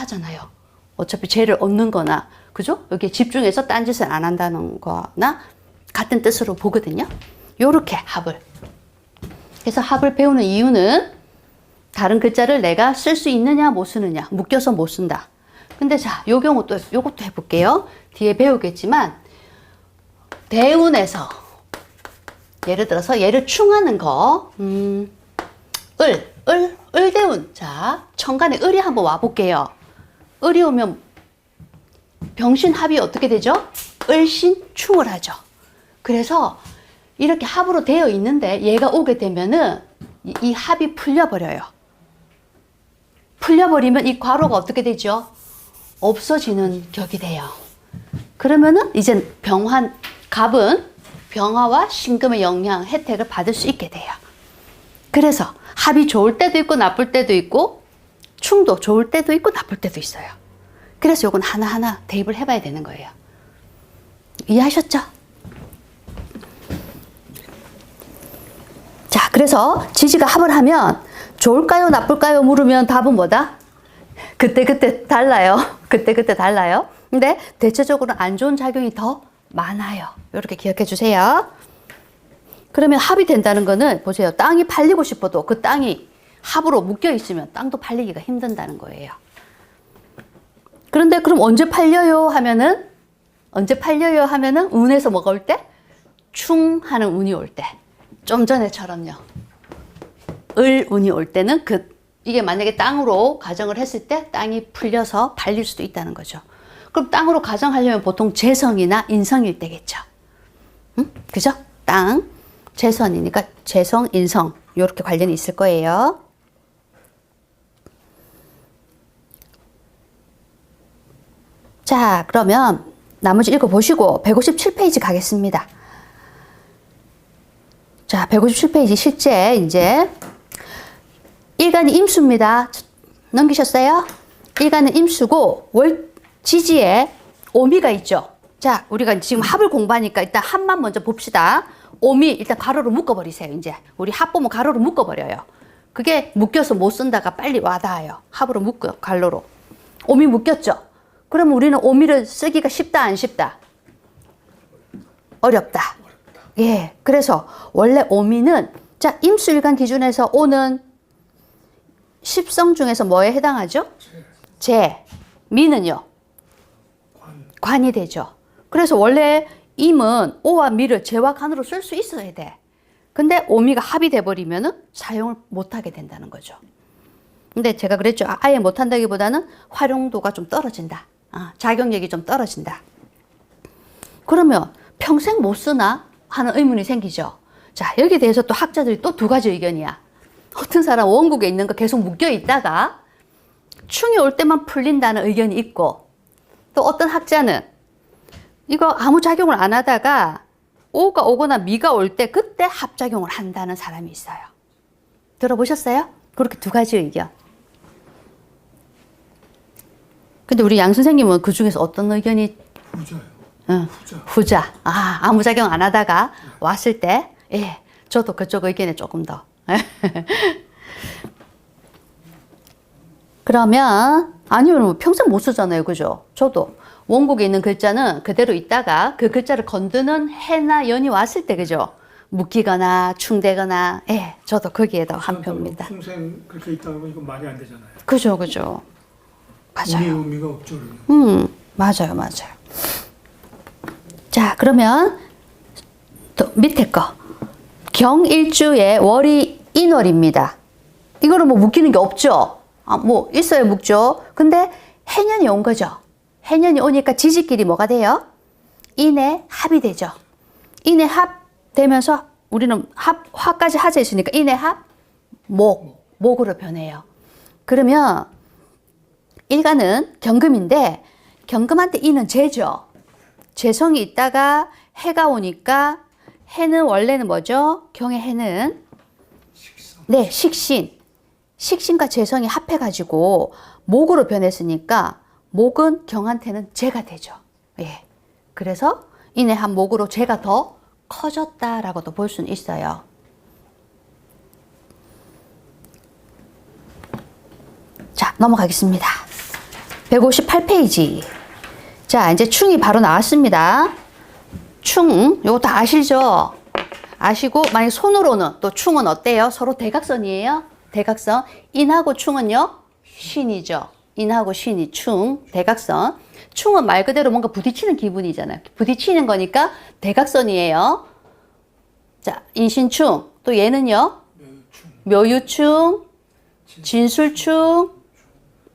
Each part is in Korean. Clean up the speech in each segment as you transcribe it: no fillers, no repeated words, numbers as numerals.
비슷하잖아요. 어차피 죄를 얻는 거나, 그죠? 여기에 집중해서 딴짓을 안 한다는 거나 같은 뜻으로 보거든요. 요렇게 합을. 그래서 합을 배우는 이유는 다른 글자를 내가 쓸 수 있느냐 못 쓰느냐, 묶여서 못 쓴다. 근데 자, 요 경우 또 요것도 해볼게요. 뒤에 배우겠지만 대운에서 예를 들어서 얘를 충하는 거, 을대운. 자, 천간에 을이 한번 와볼게요. 을이 오면 병신합이 어떻게 되죠? 을신충을 하죠. 그래서 이렇게 합으로 되어 있는데 얘가 오게 되면은 이 합이 풀려버려요. 풀려버리면 이 괄호가 어떻게 되죠? 없어지는 격이 돼요. 그러면은 이제 갑은 병화와 신금의 영향, 혜택을 받을 수 있게 돼요. 그래서 합이 좋을 때도 있고 나쁠 때도 있고 충도 좋을 때도 있고 나쁠 때도 있어요. 그래서 요건 하나하나 대입을 해봐야 되는 거예요. 이해하셨죠? 자, 그래서 지지가 합을 하면 좋을까요 나쁠까요 물으면 답은 뭐다? 그때그때 달라요. 그때그때 달라요. 근데 대체적으로 안 좋은 작용이 더 많아요. 이렇게 기억해 주세요. 그러면 합이 된다는 거는 보세요. 땅이 팔리고 싶어도 그 땅이 합으로 묶여 있으면 땅도 팔리기가 힘든다는 거예요. 그런데 그럼 언제 팔려요 하면은 운에서 뭐가 올 때? 충하는 운이 올 때. 좀 전에처럼요. 을 운이 올 때는 이게 만약에 땅으로 가정을 했을 때 땅이 풀려서 팔릴 수도 있다는 거죠. 그럼 땅으로 가정하려면 보통 재성이나 인성일 때겠죠. 응? 그죠? 땅, 재선이니까 재성, 인성 이렇게 관련이 있을 거예요. 자, 그러면 나머지 읽어보시고 157페이지 가겠습니다. 자, 157페이지 실제 이제 일간이 임수입니다. 넘기셨어요? 일간은 임수고 지지에 오미가 있죠. 자, 우리가 지금 합을 공부하니까 일단 합만 먼저 봅시다. 오미 일단 가로로 묶어버리세요. 이제 우리 합 보면 가로로 묶어버려요. 그게 묶여서 못 쓴다가 빨리 와닿아요. 합으로 묶어요. 갈로로. 오미 묶였죠. 그러면 우리는 오미를 쓰기가 쉽다 안 쉽다? 어렵다. 예, 그래서 원래 오미는 자, 임수일간 기준에서 오는 십성 중에서 뭐에 해당하죠? 재. 미는요? 관이 되죠. 그래서 원래 임은 오와 미를 재와 간으로 쓸 수 있어야 돼. 근데 오미가 합이 돼버리면은 사용을 못하게 된다는 거죠. 근데 제가 그랬죠. 아예 못한다기보다는 활용도가 좀 떨어진다. 작용력이 좀 떨어진다. 그러면 평생 못 쓰나 하는 의문이 생기죠. 자, 여기에 대해서 또 학자들이 또 두 가지 의견이야. 어떤 사람 원국에 있는 거 계속 묶여 있다가 충이 올 때만 풀린다는 의견이 있고, 또 어떤 학자는 이거 아무 작용을 안 하다가 오가 오거나 미가 올 때 그때 합작용을 한다는 사람이 있어요. 들어보셨어요? 그렇게 두 가지 의견. 근데 우리 양 선생님은 그 중에서 어떤 의견이? 후자요. 후자. 아무 작용 안 하다가 왔을 때, 예, 저도 그쪽 의견에 조금 더. 그러면 아니면 평생 못 쓰잖아요, 그죠? 저도 원국에 있는 글자는 그대로 있다가 그 글자를 건드는 해나 연이 왔을 때, 그죠? 묶이거나 충되거나, 예, 저도 거기에 더 한 표입니다. 평생 그렇게 있다 보면 이건 말이 안 되잖아요. 그죠, 그죠. 맞아요. 의미가 없죠. 맞아요. 자, 그러면 또 밑에 거. 경일주의 월이 인월입니다. 이거는 뭐 묶이는 게 없죠. 뭐 있어야 묶죠. 근데 해년이 온 거죠. 해년이 오니까 지지끼리 뭐가 돼요? 인의 합이 되죠. 인의 합 되면서 우리는 화까지 하자 있으니까 인의 합, 목으로 변해요. 그러면 일간은 경금인데 경금한테 인은 재죠. 재성이 있다가 해가 오니까 해는 원래는 뭐죠? 경의 해는 네, 식신. 식신과 재성이 합해가지고 목으로 변했으니까 목은 경한테는 재가 되죠. 예. 그래서 인의 한 목으로 재가 더 커졌다라고도 볼 수는 있어요. 자, 넘어가겠습니다. 158페이지. 자, 이제 충이 바로 나왔습니다. 충, 요거 다 아시죠? 아시고, 만약 손으로는 또 충은 어때요? 서로 대각선이에요? 대각선. 인하고 충은요? 신이죠. 인하고 신이 충, 대각선. 충은 말 그대로 뭔가 부딪히는 기분이잖아요. 부딪히는 거니까 대각선이에요. 자, 인신충. 또 얘는요? 묘유충, 진술충,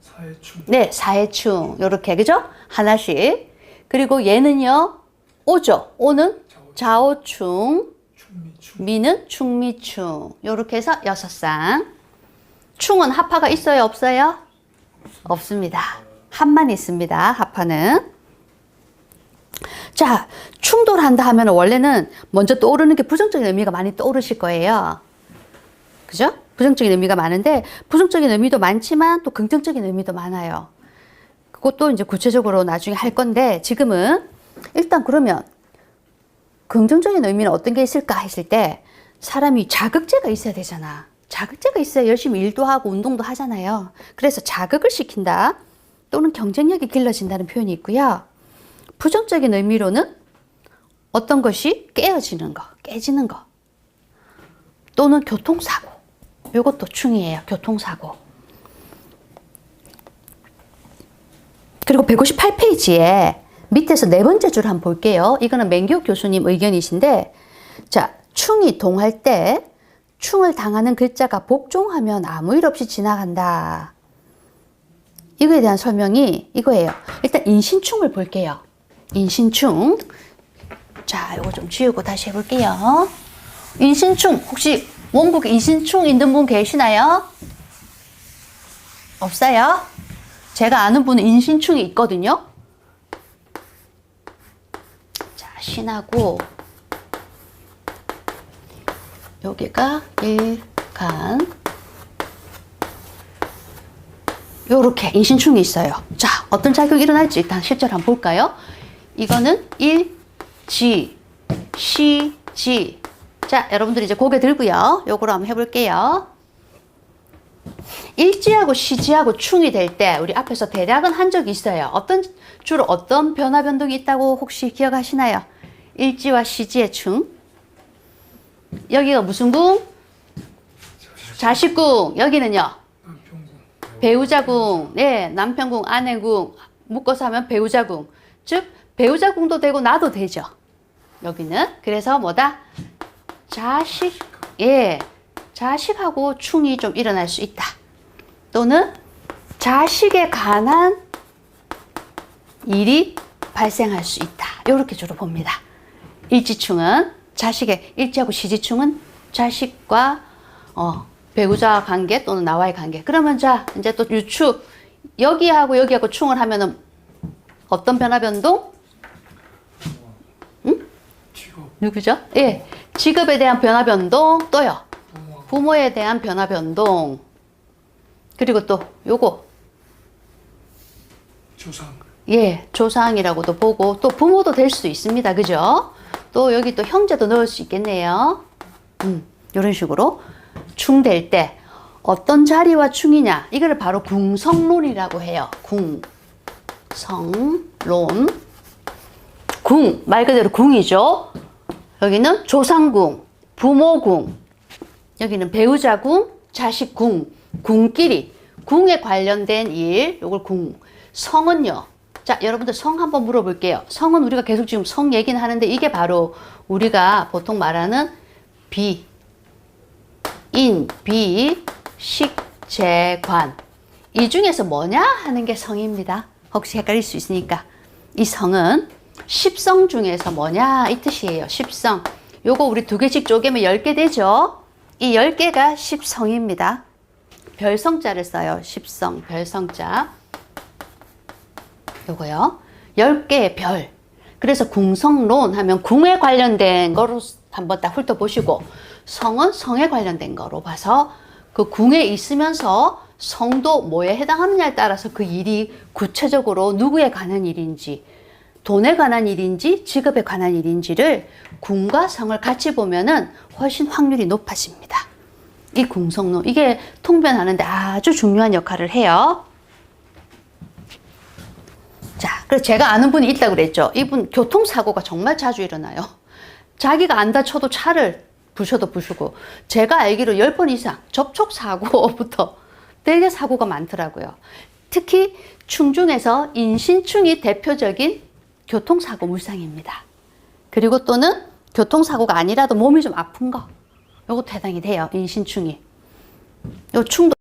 사해충. 네, 사해충. 요렇게, 그죠? 하나씩. 그리고 얘는요? 오죠. 오는 좌오충, 충미충. 미는 충미충. 요렇게 해서 6쌍. 충은 합파가 있어요? 없어요? 없습니다. 한만 있습니다. 합파는. 자, 충돌한다 하면 원래는 먼저 떠오르는 게 부정적인 의미가 많이 떠오르실 거예요. 그죠? 부정적인 의미가 많은데 부정적인 의미도 많지만 또 긍정적인 의미도 많아요. 그것도 이제 구체적으로 나중에 할 건데 지금은 일단 그러면 긍정적인 의미는 어떤 게 있을까 했을 때 사람이 자극제가 있어야 되잖아. 자극제가 있어야 열심히 일도 하고 운동도 하잖아요. 그래서 자극을 시킨다 또는 경쟁력이 길러진다는 표현이 있고요. 부정적인 의미로는 어떤 것이 깨어지는 거, 깨지는 거 또는 교통사고. 이것도 충이에요. 교통사고. 그리고 158페이지에 밑에서 네 번째 줄 한번 볼게요. 이거는 맹기옥 교수님 의견이신데 자, 충이 동할 때 충을 당하는 글자가 복종하면 아무 일 없이 지나간다. 이거에 대한 설명이 이거예요. 일단 인신충을 볼게요. 인신충. 자, 이거 좀 지우고 다시 해볼게요. 인신충. 혹시 원북에 인신충 있는 분 계시나요? 없어요? 제가 아는 분은 인신충이 있거든요. 자, 신하고 여기가 일간 요렇게 인신충이 있어요. 자, 어떤 작용이 일어날지 일단 실제로 한번 볼까요? 이거는 일지, 시지. 자, 여러분들 이제 고개 들고요. 요거로 한번 해볼게요. 일지하고 시지하고 충이 될 때 우리 앞에서 대략은 한 적이 있어요. 주로 어떤 변화 변동이 있다고 혹시 기억하시나요? 일지와 시지의 충. 여기가 무슨 궁? 자식궁. 여기는요? 남편궁. 배우자궁. 네, 남편궁, 아내궁. 묶어서 하면 배우자궁. 즉 배우자궁도 되고 나도 되죠. 여기는. 그래서 뭐다? 자식. 예. 자식하고 충이 좀 일어날 수 있다. 또는 자식에 관한 일이 발생할 수 있다. 이렇게 주로 봅니다. 일지충은 자식의, 일지하고 시지충은 자식과 배우자 관계 또는 나와의 관계. 그러면 자, 이제 또 유축. 여기하고 여기하고 충을 하면은 어떤 변화 변동? 응? 직업. 누구죠? 예. 직업에 대한 변화 변동, 또요. 부모에 대한 변화 변동. 그리고 또 요거. 조상. 예, 조상이라고도 보고 또 부모도 될 수도 있습니다. 그죠? 또 여기 또 형제도 넣을 수 있겠네요. 이런 식으로 충될 때 어떤 자리와 충이냐? 이거를 바로 궁성론이라고 해요. 궁성론. 궁, 말 그대로 궁이죠. 여기는 조상궁, 부모궁, 여기는 배우자궁, 자식궁, 궁끼리, 궁에 관련된 일, 요걸 궁. 성은요. 자, 여러분들 성 한번 물어볼게요. 성은 우리가 계속 지금 성 얘기는 하는데 이게 바로 우리가 보통 말하는 비, 인, 비, 식, 재, 관. 이 중에서 뭐냐 하는 게 성입니다. 혹시 헷갈릴 수 있으니까. 이 성은 십성 중에서 뭐냐 이 뜻이에요. 십성. 요거 우리 2개씩 쪼개면 10개 되죠. 이 10개가 십성입니다. 별성자를 써요. 십성, 별성자. 요거요. 10개의 별. 그래서 궁성론 하면 궁에 관련된 거로 한번 딱 훑어보시고 성은 성에 관련된 거로 봐서 그 궁에 있으면서 성도 뭐에 해당하느냐에 따라서 그 일이 구체적으로 누구에 관한 일인지 돈에 관한 일인지 직업에 관한 일인지를 궁과 성을 같이 보면은 훨씬 확률이 높아집니다. 이 궁성론 이게 통변하는데 아주 중요한 역할을 해요. 그래서 제가 아는 분이 있다고 그랬죠. 이분 교통사고가 정말 자주 일어나요. 자기가 안 다쳐도 차를 부셔도 부수고, 제가 알기로 10번 이상 접촉사고부터 되게 사고가 많더라고요. 특히 충중에서 인신충이 대표적인 교통사고 물상입니다. 그리고 또는 교통사고가 아니라도 몸이 좀 아픈 거, 요것도 해당이 돼요. 인신충이. 요 충도